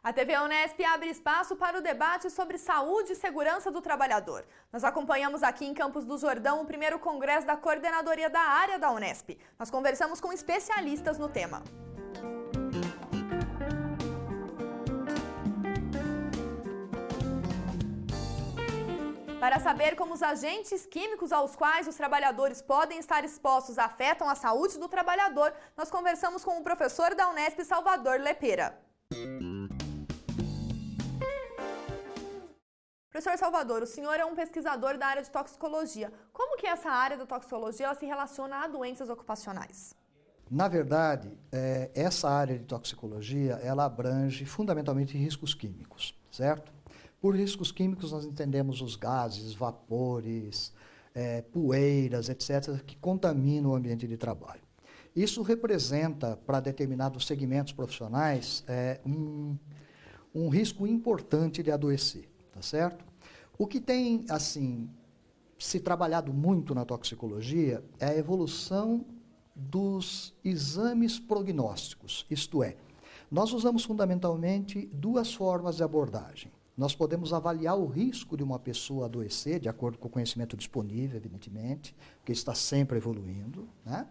A TV Unesp abre espaço para o debate sobre saúde e segurança do trabalhador. Nós acompanhamos aqui em Campos do Jordão o primeiro congresso da coordenadoria da área da Unesp. Nós conversamos com especialistas no tema. Para saber como os agentes químicos aos quais os trabalhadores podem estar expostos afetam a saúde do trabalhador, nós conversamos com o professor da Unesp, Salvador Lepera. Professor Salvador, o senhor é um pesquisador da área de toxicologia. Como que essa área da toxicologia ela se relaciona a doenças ocupacionais? Na verdade, essa área de toxicologia, ela abrange fundamentalmente riscos químicos, certo? Por riscos químicos nós entendemos os gases, vapores, poeiras, etc., que contaminam o ambiente de trabalho. Isso representa, para determinados segmentos profissionais, um risco importante de adoecer, tá certo? O que tem, assim, se trabalhado muito na toxicologia é a evolução dos exames prognósticos, isto é, nós usamos fundamentalmente duas formas de abordagem. Nós podemos avaliar o risco de uma pessoa adoecer, de acordo com o conhecimento disponível, evidentemente, porque está sempre evoluindo, né?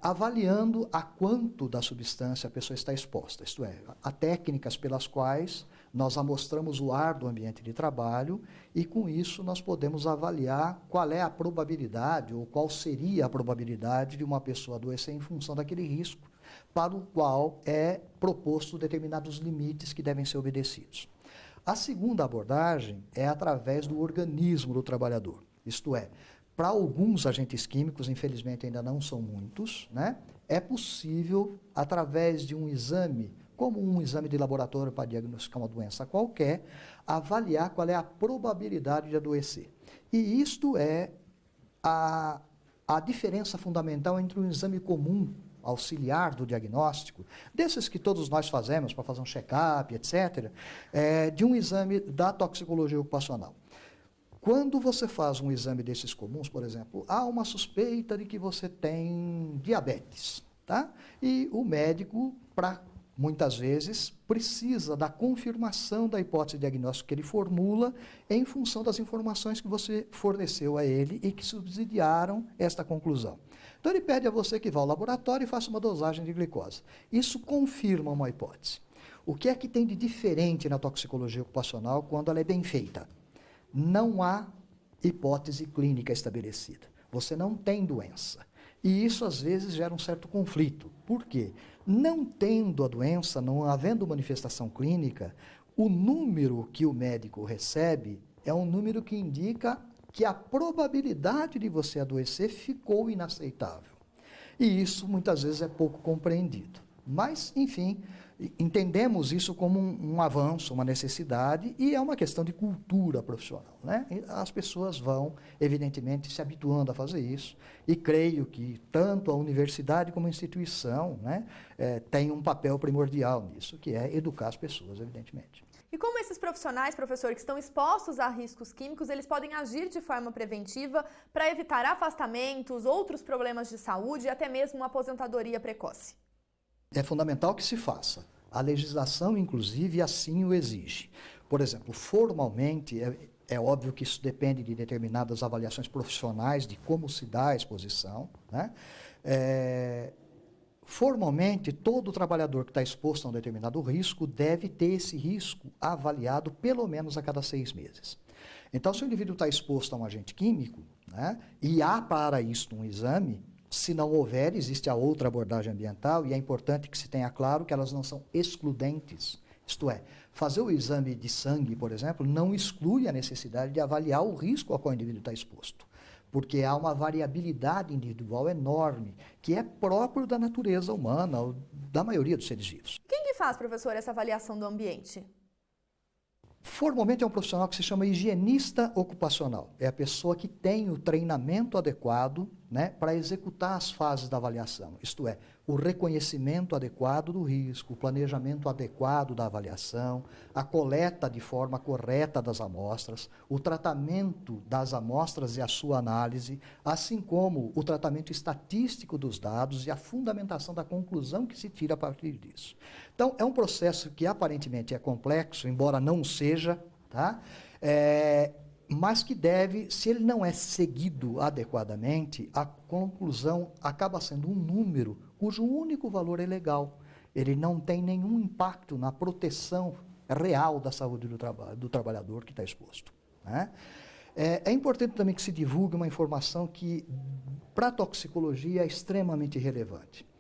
Avaliando a quanto da substância a pessoa está exposta, isto é, há técnicas pelas quais nós amostramos o ar do ambiente de trabalho e com isso nós podemos avaliar qual é a probabilidade ou qual seria a probabilidade de uma pessoa adoecer em função daquele risco, para o qual é proposto determinados limites que devem ser obedecidos. A segunda abordagem é através do organismo do trabalhador, isto é, para alguns agentes químicos, infelizmente ainda não são muitos, né? É possível, através de um exame, como um exame de laboratório para diagnosticar uma doença qualquer, avaliar qual é a probabilidade de adoecer. E isto é a diferença fundamental entre um exame comum, auxiliar do diagnóstico, desses que todos nós fazemos para fazer um check-up, etc., de um exame da toxicologia ocupacional. Quando você faz um exame desses comuns, por exemplo, há uma suspeita de que você tem diabetes, tá? E o médico, muitas vezes, precisa da confirmação da hipótese diagnóstica que ele formula em função das informações que você forneceu a ele e que subsidiaram esta conclusão. Então ele pede a você que vá ao laboratório e faça uma dosagem de glicose. Isso confirma uma hipótese. O que é que tem de diferente na toxicologia ocupacional quando ela é bem feita? Não há hipótese clínica estabelecida. Você não tem doença. E isso, às vezes, gera um certo conflito. Por quê? Não tendo a doença, não havendo manifestação clínica, o número que o médico recebe é um número que indica que a probabilidade de você adoecer ficou inaceitável. E isso, muitas vezes, é pouco compreendido. Mas, enfim, entendemos isso como um avanço, uma necessidade, e é uma questão de cultura profissional, né? E as pessoas vão, evidentemente, se habituando a fazer isso, e creio que tanto a universidade como a instituição, né, tem um papel primordial nisso, que é educar as pessoas, evidentemente. E como esses profissionais, professor, que estão expostos a riscos químicos, eles podem agir de forma preventiva para evitar afastamentos, outros problemas de saúde e até mesmo uma aposentadoria precoce? É fundamental que se faça. A legislação, inclusive, assim o exige. Por exemplo, formalmente, é óbvio que isso depende de determinadas avaliações profissionais, de como se dá a exposição, né? Formalmente, todo trabalhador que está exposto a um determinado risco deve ter esse risco avaliado pelo menos a cada 6 meses. Então, se o indivíduo está exposto a um agente químico, né, e há para isso um exame, se não houver, existe a outra abordagem ambiental e é importante que se tenha claro que elas não são excludentes. Isto é, fazer o exame de sangue, por exemplo, não exclui a necessidade de avaliar o risco ao qual o indivíduo está exposto, porque há uma variabilidade individual enorme que é próprio da natureza humana, ou da maioria dos seres vivos. Quem que faz, professor, essa avaliação do ambiente? Formalmente é um profissional que se chama higienista ocupacional. É a pessoa que tem o treinamento adequado, né, para executar as fases da avaliação, isto é, o reconhecimento adequado do risco, o planejamento adequado da avaliação, a coleta de forma correta das amostras, o tratamento das amostras e a sua análise, assim como o tratamento estatístico dos dados e a fundamentação da conclusão que se tira a partir disso. Então, é um processo que aparentemente é complexo, embora não seja, tá? Mas que deve, se ele não é seguido adequadamente, a conclusão acaba sendo um número cujo único valor é legal. Ele não tem nenhum impacto na proteção real da saúde do trabalhador que está exposto, né? É importante também que se divulgue uma informação que, para a toxicologia, é extremamente relevante.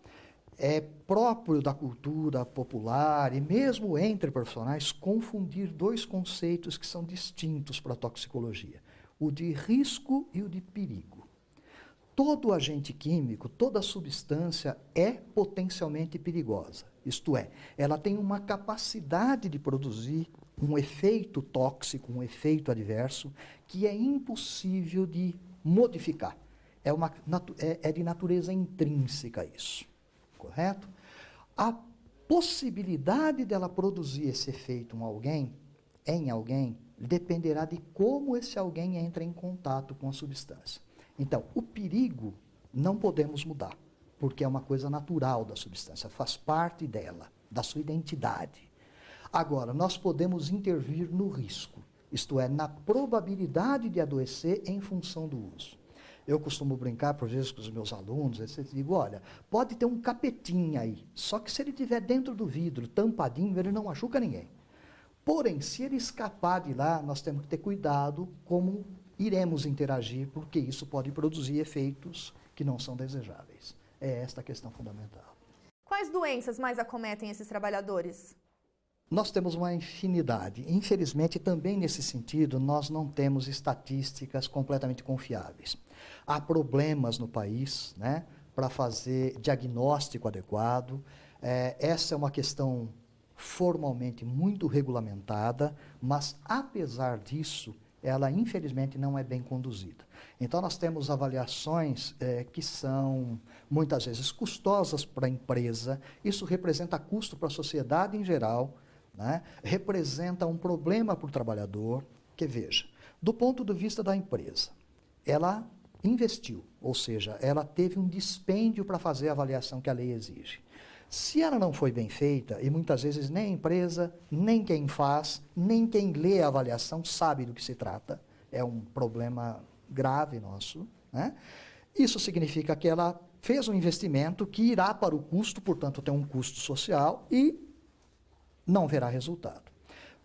É próprio da cultura popular e mesmo entre profissionais confundir dois conceitos que são distintos para a toxicologia, o de risco e o de perigo. Todo agente químico, toda substância é potencialmente perigosa, isto é, ela tem uma capacidade de produzir um efeito tóxico, um efeito adverso, que é impossível de modificar. É de natureza intrínseca isso. Correto? A possibilidade dela produzir esse efeito em alguém, dependerá de como esse alguém entra em contato com a substância. Então, o perigo não podemos mudar, porque é uma coisa natural da substância, faz parte dela, da sua identidade. Agora, nós podemos intervir no risco, isto é, na probabilidade de adoecer em função do uso. Eu costumo brincar, por vezes, com os meus alunos, etc. Digo, olha, pode ter um capetinha aí, só que se ele estiver dentro do vidro, tampadinho, ele não machuca ninguém. Porém, se ele escapar de lá, nós temos que ter cuidado como iremos interagir, porque isso pode produzir efeitos que não são desejáveis. É esta a questão fundamental. Quais doenças mais acometem esses trabalhadores? Nós temos uma infinidade. Infelizmente, também nesse sentido, nós não temos estatísticas completamente confiáveis. Há problemas no país, né, para fazer diagnóstico adequado. Essa é uma questão formalmente muito regulamentada, mas, apesar disso, ela, infelizmente, não é bem conduzida. Então, nós temos avaliações que são, muitas vezes, custosas para a empresa. Isso representa custo para a sociedade em geral, né? Representa um problema para o trabalhador, que veja, do ponto de vista da empresa, ela investiu, ou seja, ela teve um dispêndio para fazer a avaliação que a lei exige. Se ela não foi bem feita, e muitas vezes nem a empresa, nem quem faz, nem quem lê a avaliação sabe do que se trata, é um problema grave nosso, né? Isso significa que ela fez um investimento que irá para o custo, portanto tem um custo social e não verá resultado.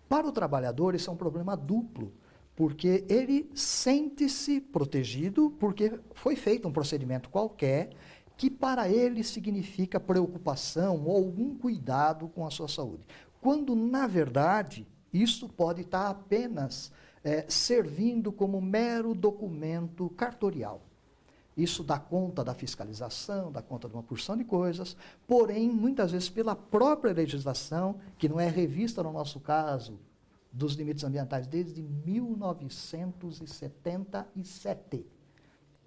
Para o trabalhador, isso é um problema duplo, porque ele sente-se protegido porque foi feito um procedimento qualquer que para ele significa preocupação ou algum cuidado com a sua saúde. Quando, na verdade, isso pode estar apenas servindo como mero documento cartorial. Isso dá conta da fiscalização, dá conta de uma porção de coisas, porém, muitas vezes, pela própria legislação, que não é revista, no nosso caso, dos limites ambientais desde 1977.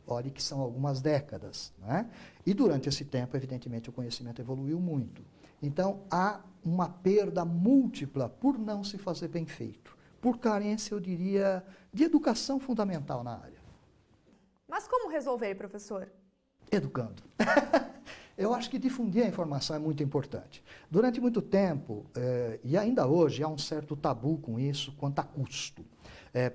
Olhe que são algumas décadas, né? E durante esse tempo, evidentemente, o conhecimento evoluiu muito. Então, há uma perda múltipla por não se fazer bem feito, por carência, eu diria, de educação fundamental na área. Mas como resolver, professor? Educando. Eu acho que difundir a informação é muito importante. Durante muito tempo, e ainda hoje, há um certo tabu com isso quanto a custo.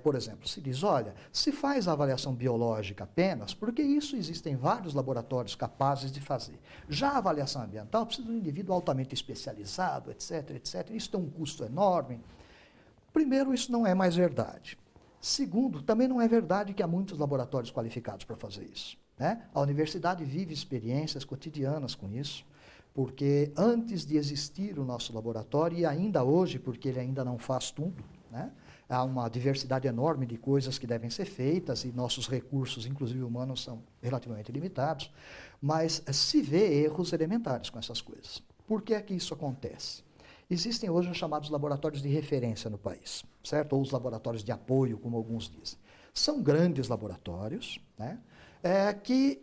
Por exemplo, se diz, olha, se faz a avaliação biológica apenas, porque isso existem vários laboratórios capazes de fazer. Já a avaliação ambiental precisa de um indivíduo altamente especializado, etc, etc. Isso tem um custo enorme. Primeiro, isso não é mais verdade. Segundo, também não é verdade que há muitos laboratórios qualificados para fazer isso, né? A universidade vive experiências cotidianas com isso, porque antes de existir o nosso laboratório, e ainda hoje, porque ele ainda não faz tudo, né? Há uma diversidade enorme de coisas que devem ser feitas e nossos recursos, inclusive humanos, são relativamente limitados, mas se vê erros elementares com essas coisas. Por que é que isso acontece? Existem hoje os chamados laboratórios de referência no país, certo? Ou os laboratórios de apoio, como alguns dizem. São grandes laboratórios, né? Que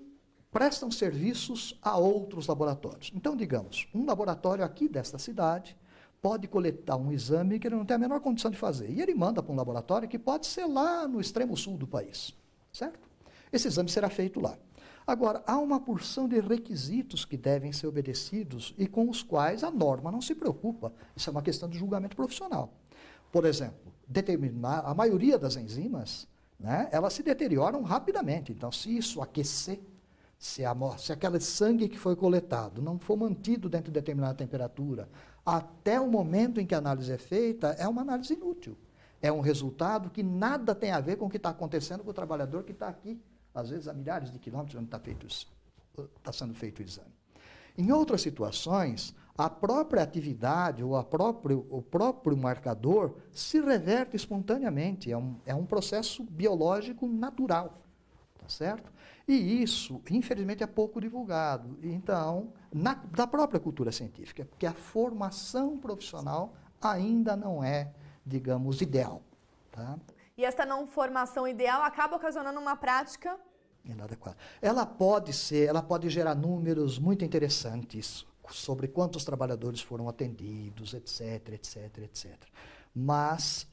prestam serviços a outros laboratórios. Então, digamos, um laboratório aqui desta cidade pode coletar um exame que ele não tem a menor condição de fazer. E ele manda para um laboratório que pode ser lá no extremo sul do país, certo? Esse exame será feito lá. Agora, há uma porção de requisitos que devem ser obedecidos e com os quais a norma não se preocupa. Isso é uma questão de julgamento profissional. Por exemplo, a maioria das enzimas, né, elas se deterioram rapidamente. Então, se isso aquecer, se aquele sangue que foi coletado não for mantido dentro de determinada temperatura, até o momento em que a análise é feita, é uma análise inútil. É um resultado que nada tem a ver com o que está acontecendo com o trabalhador que está aqui, às vezes a milhares de quilômetros onde está sendo feito o exame. Em outras situações, a própria atividade ou o próprio marcador se reverte espontaneamente, é um processo biológico natural, tá certo? E isso, infelizmente, é pouco divulgado, então, da própria cultura científica, porque a formação profissional ainda não é, digamos, ideal. Tá? E esta não formação ideal acaba ocasionando uma prática inadequada. Ela pode gerar números muito interessantes sobre quantos trabalhadores foram atendidos, etc, etc, etc. Mas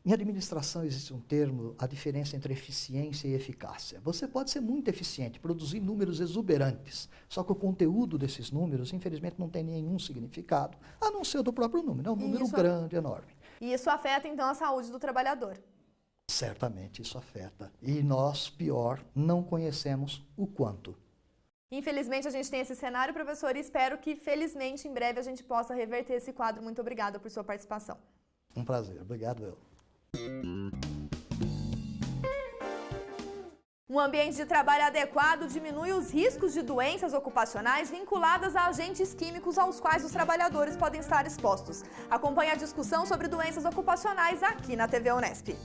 em administração existe um termo, a diferença entre eficiência e eficácia. Você pode ser muito eficiente, produzir números exuberantes, só que o conteúdo desses números, infelizmente, não tem nenhum significado, a não ser o do próprio número. É um número grande, enorme. E isso afeta, então, a saúde do trabalhador. Certamente isso afeta. E nós, pior, não conhecemos o quanto. Infelizmente, a gente tem esse cenário, professor, e espero que, felizmente, em breve a gente possa reverter esse quadro. Muito obrigada por sua participação. Um prazer. Obrigado, eu. Um ambiente de trabalho adequado diminui os riscos de doenças ocupacionais vinculadas a agentes químicos aos quais os trabalhadores podem estar expostos. Acompanhe a discussão sobre doenças ocupacionais aqui na TV Unesp.